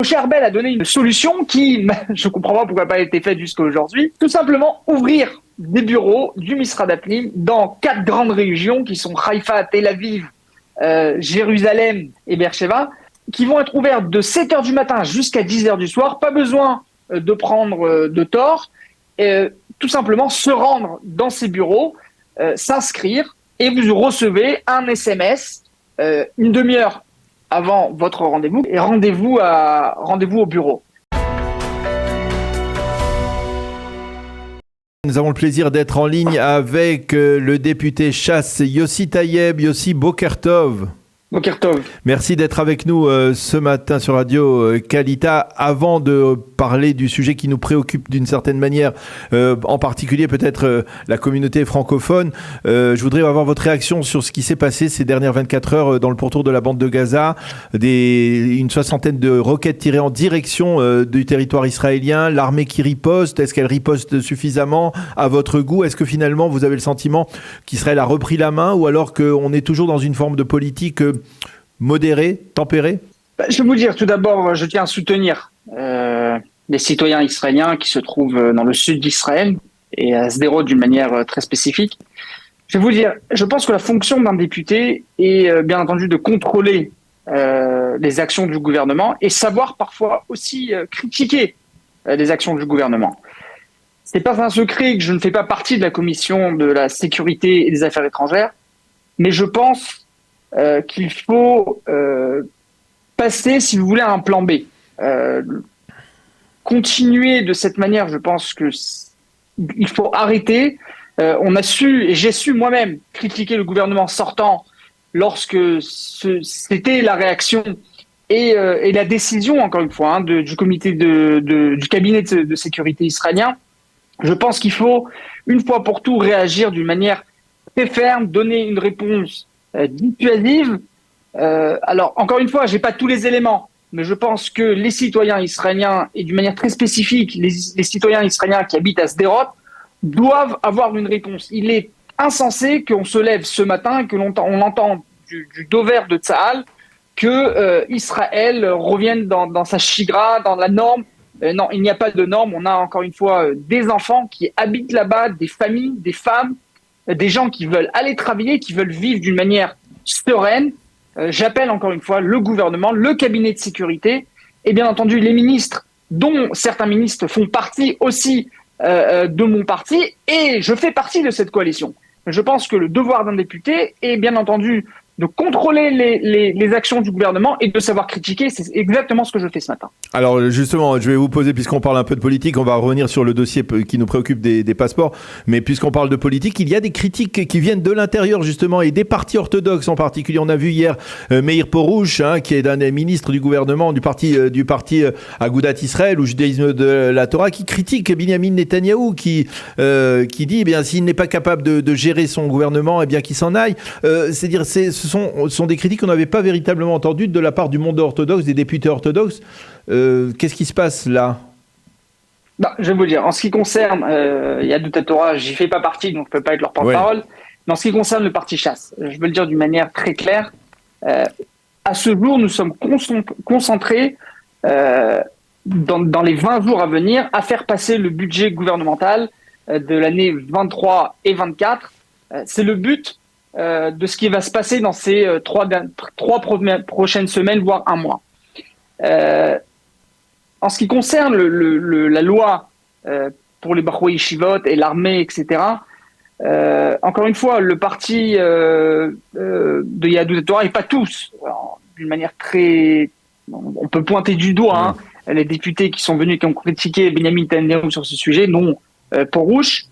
Moshe Arbel a donné une solution qui, je ne comprends pas pourquoi elle n'a pas été faite jusqu'à aujourd'hui, tout simplement ouvrir des bureaux du Misrad Apnim dans 4 grandes régions qui sont Haïfa, Tel Aviv, Jérusalem et Beersheba, qui vont être ouvertes de 7h du matin jusqu'à 10h du soir. Pas besoin de prendre de tort, tout simplement se rendre dans ces bureaux, s'inscrire, et vous recevez un SMS une demi-heure avant votre rendez-vous, et rendez-vous au bureau. Nous avons le plaisir d'être en ligne avec le député Chasse Yossi Tayeb. Yossi, Boker Tov. Boker Tov. Merci d'être avec nous ce matin sur Radio Kalita. Avant de parler du sujet qui nous préoccupe d'une certaine manière, en particulier peut-être la communauté francophone, je voudrais avoir votre réaction sur ce qui s'est passé ces dernières 24 heures dans le pourtour de la bande de Gaza. Une soixantaine de roquettes tirées en direction du territoire israélien, l'armée qui riposte. Est-ce qu'elle riposte suffisamment à votre goût? Est-ce que finalement vous avez le sentiment qu'Israël a repris la main, ou alors qu'on est toujours dans une forme de politique modéré, tempéré? Je vais vous dire, tout d'abord, je tiens à soutenir les citoyens israéliens qui se trouvent dans le sud d'Israël et à Sderot d'une manière très spécifique. Je vais vous dire, je pense que la fonction d'un député est bien entendu de contrôler les actions du gouvernement et savoir parfois aussi critiquer les actions du gouvernement. C'est pas un secret que je ne fais pas partie de la commission de la sécurité et des affaires étrangères, mais je pense qu'il faut passer, si vous voulez, à un plan B. Continuer de cette manière, je pense que il faut arrêter. On a su, et j'ai su moi-même, critiquer le gouvernement sortant lorsque c'était la réaction et la décision, encore une fois, du comité du cabinet de sécurité israélien. Je pense qu'il faut, une fois pour tout, réagir d'une manière très ferme, donner une réponse dissuasive. Alors, encore une fois, j'ai pas tous les éléments, mais je pense que les citoyens israéliens, et d'une manière très spécifique, les citoyens israéliens qui habitent à Sderot, doivent avoir une réponse. Il est insensé qu'on se lève ce matin, que on entend du dover de Tsahal, que Israël revienne dans sa chigra, dans la norme. Non, il n'y a pas de norme. On a encore une fois des enfants qui habitent là-bas, des familles, des femmes, des gens qui veulent aller travailler, qui veulent vivre d'une manière sereine. J'appelle encore une fois le gouvernement, le cabinet de sécurité et bien entendu les ministres, dont certains ministres font partie aussi de mon parti, et je fais partie de cette coalition. Je pense que le devoir d'un député est bien entendu de contrôler les actions du gouvernement et de savoir critiquer. C'est exactement ce que je fais ce matin. Alors justement, je vais vous poser, puisqu'on parle un peu de politique, on va revenir sur le dossier qui nous préoccupe des passeports, mais puisqu'on parle de politique, il y a des critiques qui viennent de l'intérieur justement, et des partis orthodoxes en particulier. On a vu hier Meir Porouche, qui est un des ministres du gouvernement du parti Agudat Israël, ou judaïsme de la Torah, qui critique Binyamin Netanyahou, qui dit, eh bien, s'il n'est pas capable de gérer son gouvernement, eh bien qu'il s'en aille. C'est-à-dire, ce sont des critiques qu'on n'avait pas véritablement entendues de la part du monde orthodoxe, des députés orthodoxes. Qu'est-ce qui se passe là? Je vais vous dire, en ce qui concerne Yadout Torah, j'y fais pas partie, donc je peux pas être leur porte-parole. Ouais. Mais en ce qui concerne le parti Chasse, je veux le dire d'une manière très claire, à ce jour, nous sommes concentrés dans les 20 jours à venir à faire passer le budget gouvernemental de l'année 23 et 24. C'est le but de ce qui va se passer dans ces trois prochaines semaines, voire un mois. En ce qui concerne la loi pour les Bachoué Yeshivot et l'armée, etc., encore une fois, le parti de Yadout Torah, et pas tous, d'une manière très... On peut pointer du doigt les députés qui sont venus, qui ont critiqué Binyamin Netanyahou sur ce sujet, non Porouche,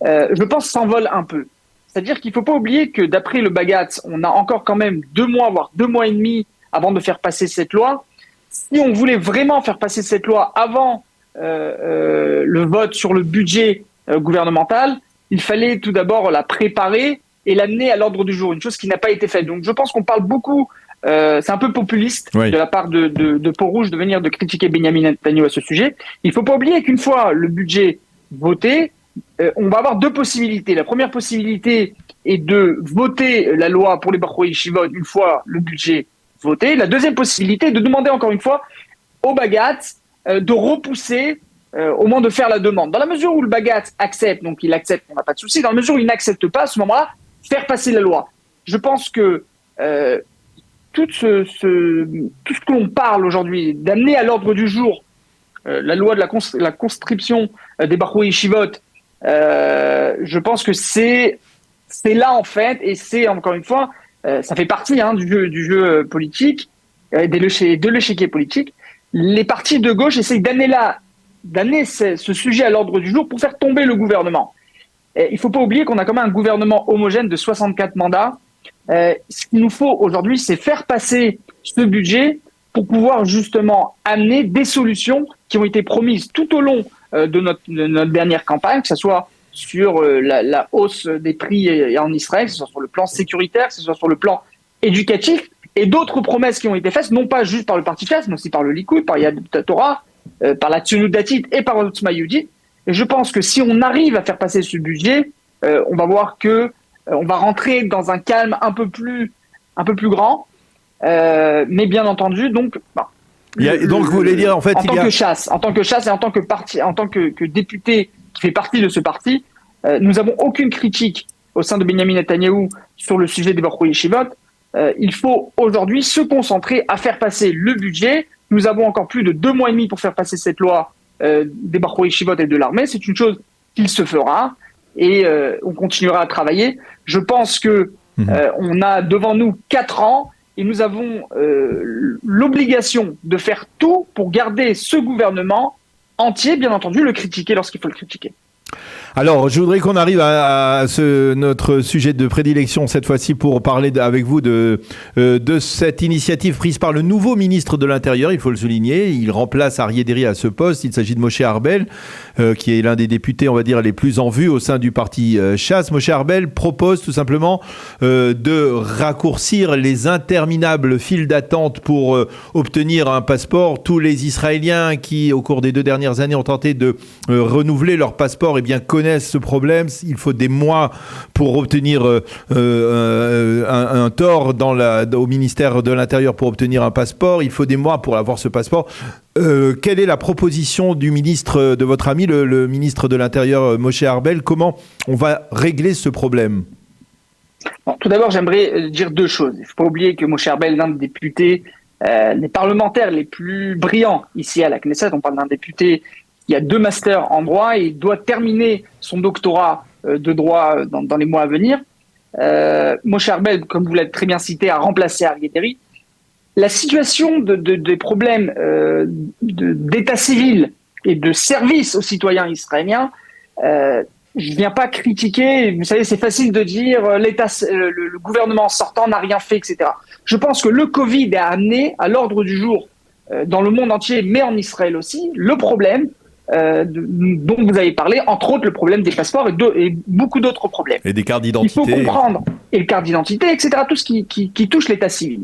je pense s'envolent un peu. C'est-à-dire qu'il ne faut pas oublier que d'après le Bagatz, on a encore quand même 2 mois, voire 2 mois et demi avant de faire passer cette loi. Si on voulait vraiment faire passer cette loi avant le vote sur le budget gouvernemental, il fallait tout d'abord la préparer et l'amener à l'ordre du jour, une chose qui n'a pas été faite. Donc je pense qu'on parle beaucoup, c'est un peu populiste de la part de Porouche de venir de critiquer Binyamin Netanyahou à ce sujet. Il ne faut pas oublier qu'une fois le budget voté, on va avoir 2 possibilités. La première possibilité est de voter la loi pour les Bachoué Yeshivot une fois le budget voté. La deuxième possibilité est de demander encore une fois au Bagat de repousser, au moins de faire la demande. Dans la mesure où le Bagat accepte, donc il accepte, on n'a pas de souci. Dans la mesure où il n'accepte pas, à ce moment-là, faire passer la loi. Je pense que tout ce que l'on parle aujourd'hui, d'amener à l'ordre du jour la loi de la conscription des Bachur Yeshivot, je pense que c'est là en fait, et c'est encore une fois, ça fait partie du jeu politique, de l'échiquier politique. Les partis de gauche essayent d'amener ce sujet à l'ordre du jour pour faire tomber le gouvernement. Et il ne faut pas oublier qu'on a quand même un gouvernement homogène de 64 mandats. Ce qu'il nous faut aujourd'hui, c'est faire passer ce budget pour pouvoir justement amener des solutions qui ont été promises tout au long de notre dernière campagne, que ce soit sur la hausse des prix en Israël, que ce soit sur le plan sécuritaire, que ce soit sur le plan éducatif, et d'autres promesses qui ont été faites, non pas juste par le parti Shas, mais aussi par le Likoud, par Yahadut Torah, par la Tzionut Datit et par Otzma Yehudit. Et je pense que si on arrive à faire passer ce budget, on va voir que on va rentrer dans un calme un peu plus grand, mais bien entendu, donc. Donc vous voulez dire en fait, en tant que Shas et en tant que parti, en tant que député qui fait partie de ce parti, nous avons aucune critique au sein de Benyamin Netanyahou sur le sujet des Bachur Yeshivot. Il faut aujourd'hui se concentrer à faire passer le budget. Nous avons encore plus de 2 mois et demi pour faire passer cette loi des Bachur Yeshivot et de l'armée. C'est une chose qu'il se fera et on continuera à travailler. Je pense que on a devant nous 4 ans et nous avons l'obligation de faire tout pour garder ce gouvernement entier, bien entendu, le critiquer lorsqu'il faut le critiquer. Alors, je voudrais qu'on arrive à notre sujet de prédilection cette fois-ci pour parler avec vous de cette initiative prise par le nouveau ministre de l'Intérieur, il faut le souligner. Il remplace Aryeh Deri à ce poste. Il s'agit de Moshe Arbel, qui est l'un des députés, on va dire, les plus en vue au sein du parti Shas. Moshe Arbel propose tout simplement de raccourcir les interminables files d'attente pour obtenir un passeport. Tous les Israéliens qui, au cours des 2 dernières années, ont tenté de renouveler leur passeport, eh bien, connaissent ce problème. Il faut des mois pour obtenir un tort au ministère de l'Intérieur pour obtenir un passeport. Il faut des mois pour avoir ce passeport. Quelle est la proposition du ministre, de votre ami, le ministre de l'Intérieur, Moshe Arbel? Comment on va régler ce problème? Bon, tout d'abord, j'aimerais dire 2 choses. Il ne faut pas oublier que Moshe Arbel est l'un des députés, les parlementaires les plus brillants ici à la Knesset. On parle d'un député qui a 2 masters en droit et il doit terminer son doctorat de droit dans les mois à venir. Moshe Arbel, comme vous l'avez très bien cité, a remplacé Aryeh Deri. La situation des problèmes d'état civil et de service aux citoyens israéliens, je ne viens pas critiquer. Vous savez, c'est facile de dire le gouvernement sortant n'a rien fait, etc. Je pense que le Covid a amené à l'ordre du jour dans le monde entier, mais en Israël aussi, le problème dont vous avez parlé, entre autres le problème des passeports et beaucoup d'autres problèmes. Et des cartes d'identité. Il faut comprendre, et le carte d'identité, etc., tout ce qui touche l'état civil.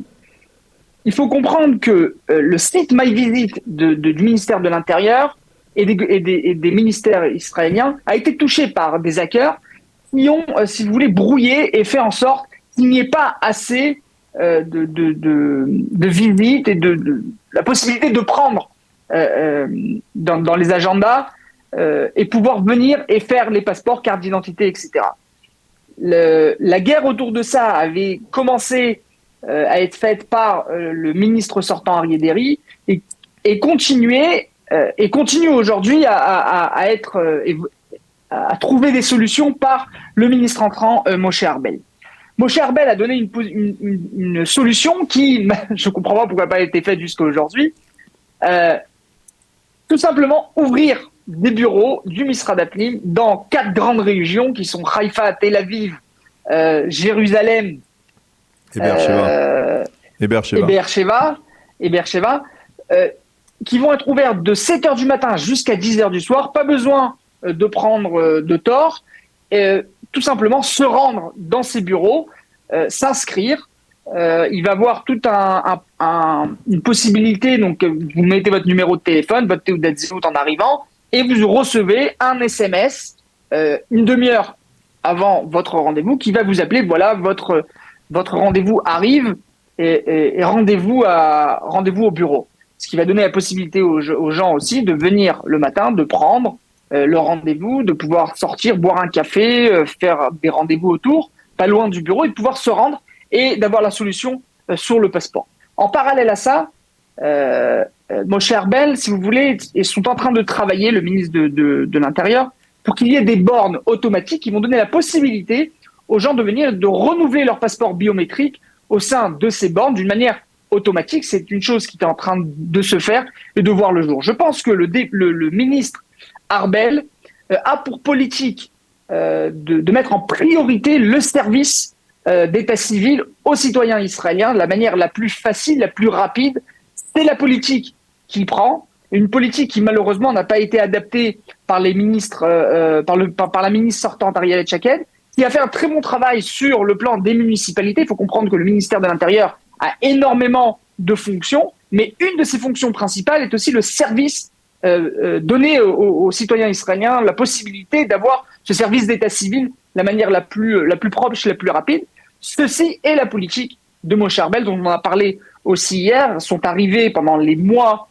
Il faut comprendre que le site MyVisit du ministère de l'Intérieur et des ministères israéliens a été touché par des hackers qui ont, si vous voulez, brouillé et fait en sorte qu'il n'y ait pas assez de visites et de la possibilité de prendre dans les agendas et pouvoir venir et faire les passeports, cartes d'identité, etc. La guerre autour de ça avait commencé à être faite par le ministre sortant Aryeh Deri et continue aujourd'hui à trouver des solutions par le ministre entrant Moshe Arbel. Moshe Arbel a donné une solution qui, je ne comprends pas pourquoi elle n'a pas été faite jusqu'à aujourd'hui. Tout simplement ouvrir des bureaux du Misrad Apnim dans 4 grandes régions qui sont Haïfa, Tel Aviv, Jérusalem et Be'er-Sheva, qui vont être ouverts de 7h du matin jusqu'à 10h du soir. Pas besoin de prendre de tort, tout simplement se rendre dans ces bureaux, s'inscrire. Il va y avoir toute une possibilité, donc vous mettez votre numéro de téléphone, votre Teudat Zehut en arrivant, et vous recevez un SMS une demi-heure avant votre rendez-vous qui va vous appeler, voilà, votre rendez-vous arrive et rendez-vous au bureau. ce qui va donner la possibilité aux gens aussi de venir le matin, de prendre le rendez-vous, de pouvoir sortir, boire un café, faire des rendez-vous autour, pas loin du bureau, et de pouvoir se rendre et d'avoir la solution sur le passeport. En parallèle à ça, Moshe Arbel, si vous voulez, ils sont en train de travailler, le ministre de l'Intérieur, pour qu'il y ait des bornes automatiques qui vont donner la possibilité aux gens de venir de renouveler leur passeport biométrique au sein de ces bornes d'une manière automatique. C'est une chose qui est en train de se faire et de voir le jour. Je pense que le ministre Arbel a pour politique de mettre en priorité le service d'état civil aux citoyens israéliens de la manière la plus facile, la plus rapide. C'est la politique qu'il prend, une politique qui malheureusement n'a pas été adaptée par les ministres, par la ministre sortante Ariel Shaked, qui a fait un très bon travail sur le plan des municipalités. Il faut comprendre que le ministère de l'Intérieur a énormément de fonctions, mais une de ses fonctions principales est aussi le service donné aux citoyens israéliens, la possibilité d'avoir ce service d'état civil de la manière la plus proche, la plus rapide. Ceci est la politique de Moshe Arbel, dont on a parlé aussi hier. Sont arrivés pendant les mois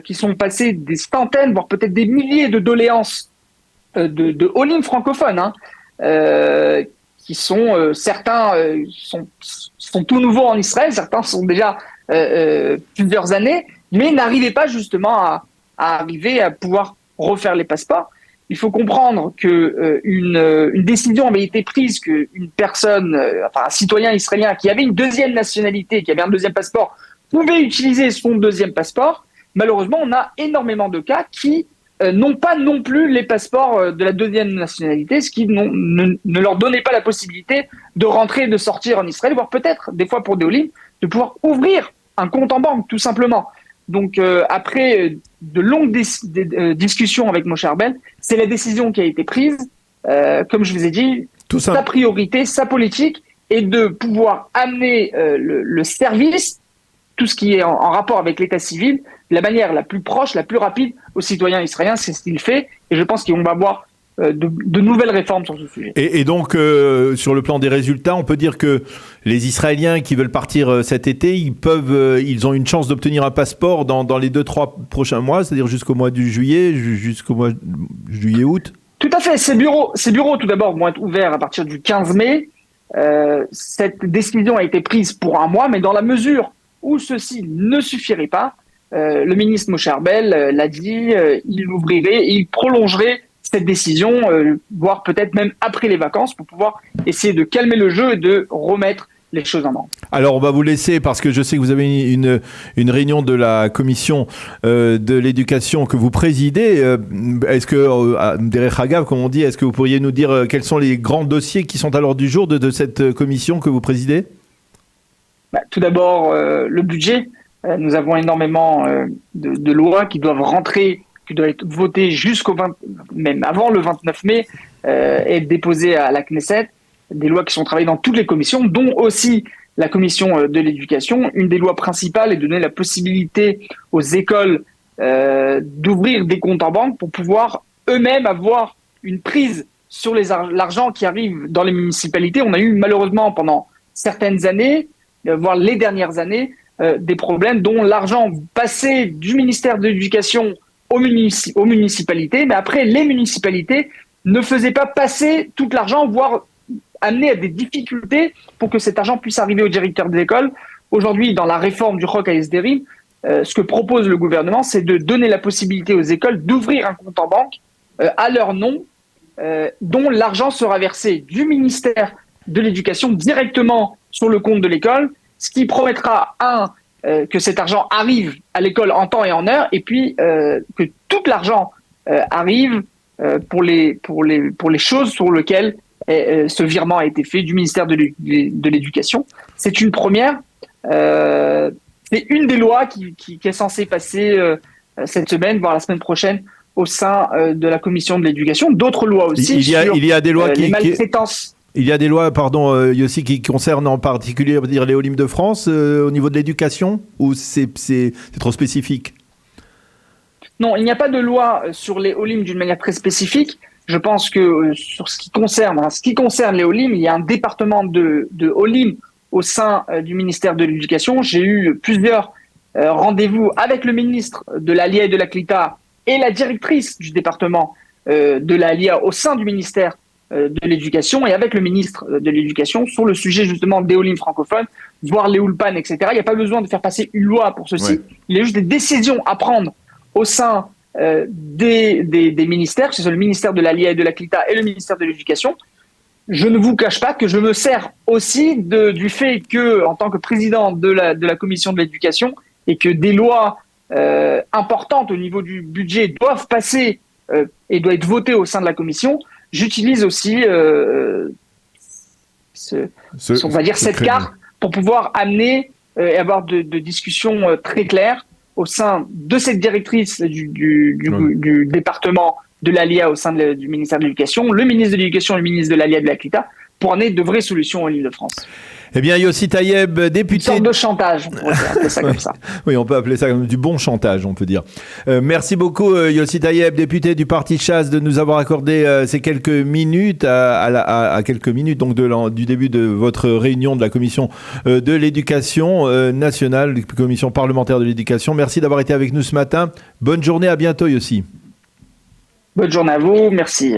qui sont passés des centaines, voire peut-être des milliers de doléances de Olim francophones, qui sont certains sont tout nouveaux en Israël, certains sont déjà plusieurs années, mais n'arrivaient pas justement à arriver à pouvoir refaire les passeports. Il faut comprendre que une décision avait été prise qu'une personne, un citoyen israélien qui avait une deuxième nationalité, qui avait un deuxième passeport, pouvait utiliser son deuxième passeport. Malheureusement, on a énormément de cas qui n'ont pas non plus les passeports de la deuxième nationalité, ce qui ne leur donnait pas la possibilité de rentrer et de sortir en Israël, voire peut-être, des fois pour des Olim, de pouvoir ouvrir un compte en banque, tout simplement. Donc, après de longues discussions avec Moshe Arbel, c'est la décision qui a été prise. Comme je vous ai dit, sa priorité, sa politique est de pouvoir amener le service, tout ce qui est en rapport avec l'état civil, de la manière la plus proche, la plus rapide aux citoyens israéliens. C'est ce qu'il fait. Et je pense qu'on va avoir de nouvelles réformes sur ce sujet. Et donc, sur le plan des résultats, on peut dire que les Israéliens qui veulent partir cet été, ils ont une chance d'obtenir un passeport dans les 2-3 prochains mois, c'est-à-dire jusqu'au mois de juillet, jusqu'au mois juillet-août. Tout à fait. Ces bureaux, tout d'abord, vont être ouverts à partir du 15 mai. Cette décision a été prise pour un mois, mais dans la mesure où ceci ne suffirait pas, le ministre Moshe Arbel l'a dit, il ouvrirait et il prolongerait cette décision, voire peut-être même après les vacances, pour pouvoir essayer de calmer le jeu et de remettre les choses en ordre. Alors, on va vous laisser, parce que je sais que vous avez une réunion de la commission de l'éducation que vous présidez. Est-ce que, derrière Hagav, comme on dit, est-ce que vous pourriez nous dire quels sont les grands dossiers qui sont à l'ordre du jour de cette commission que vous présidez ? Tout d'abord, le budget. Nous avons énormément de lois qui doivent rentrer, qui doivent être votées même avant le 29 mai, et être déposées à la Knesset. Des lois qui sont travaillées dans toutes les commissions, dont aussi la commission de l'éducation. Une des lois principales est de donner la possibilité aux écoles d'ouvrir des comptes en banque pour pouvoir eux-mêmes avoir une prise sur l'argent qui arrive dans les municipalités. On a eu malheureusement pendant certaines années, voire les dernières années, des problèmes dont l'argent passait du ministère de l'Éducation aux municipalités, mais après les municipalités ne faisaient pas passer tout l'argent, voire amener à des difficultés pour que cet argent puisse arriver au directeur des écoles. Aujourd'hui, dans la réforme du Chok HaEsderim, ce que propose le gouvernement, c'est de donner la possibilité aux écoles d'ouvrir un compte en banque à leur nom, dont l'argent sera versé du ministère de l'Éducation directement sur le compte de l'école, ce qui promettra, que cet argent arrive à l'école en temps et en heure, et puis que tout l'argent arrive pour les choses sur lesquelles ce virement a été fait du ministère de l'Éducation. C'est une première. C'est une des lois qui est censée passer cette semaine, voire la semaine prochaine, au sein de la commission de l'éducation. D'autres lois aussi. Il y a des lois les maltraitances. Il y a des lois, Yossi, qui concernent en particulier, on va dire, les Olim de France au niveau de l'éducation, ou c'est trop spécifique ? Non, il n'y a pas de loi sur les Olim d'une manière très spécifique. Je pense que sur ce qui concerne les Olim, il y a un département de Olim au sein du ministère de l'Éducation. J'ai eu plusieurs rendez-vous avec le ministre de l'Alia et de la Clita et la directrice du département de l'Alia au sein du ministère de l'Éducation et avec le ministre de l'Éducation sur le sujet justement des Olim francophones, voir les Ulpan, etc. Il n'y a pas besoin de faire passer une loi pour ceci. Ouais. Il y a juste des décisions à prendre au sein des ministères, que ce soit le ministère de l'Alia et de la Clita et le ministère de l'Éducation. Je ne vous cache pas que je me sers aussi du fait que, en tant que président de la commission de l'éducation, et que des lois importantes au niveau du budget doivent passer et doivent être votées au sein de la commission, j'utilise aussi on va dire cette carte pour pouvoir amener et avoir de discussions très claires au sein de cette directrice du département de l'ALIA au sein du ministère de l'Éducation, le ministre de l'Éducation et le ministre de l'ALIA de la CLITA, pour amener de vraies solutions en Île-de-France. Eh bien, Yossi Taïeb, député... Une sorte de chantage, on peut appeler ça comme ça. Oui, on peut appeler ça comme du bon chantage, on peut dire. Merci beaucoup, Yossi Taïeb, député du Parti Chasse, de nous avoir accordé ces quelques minutes, à quelques minutes donc du début de votre réunion de la Commission de l'Éducation nationale, Commission parlementaire de l'Éducation. Merci d'avoir été avec nous ce matin. Bonne journée, à bientôt, Yossi. Bonne journée à vous, merci.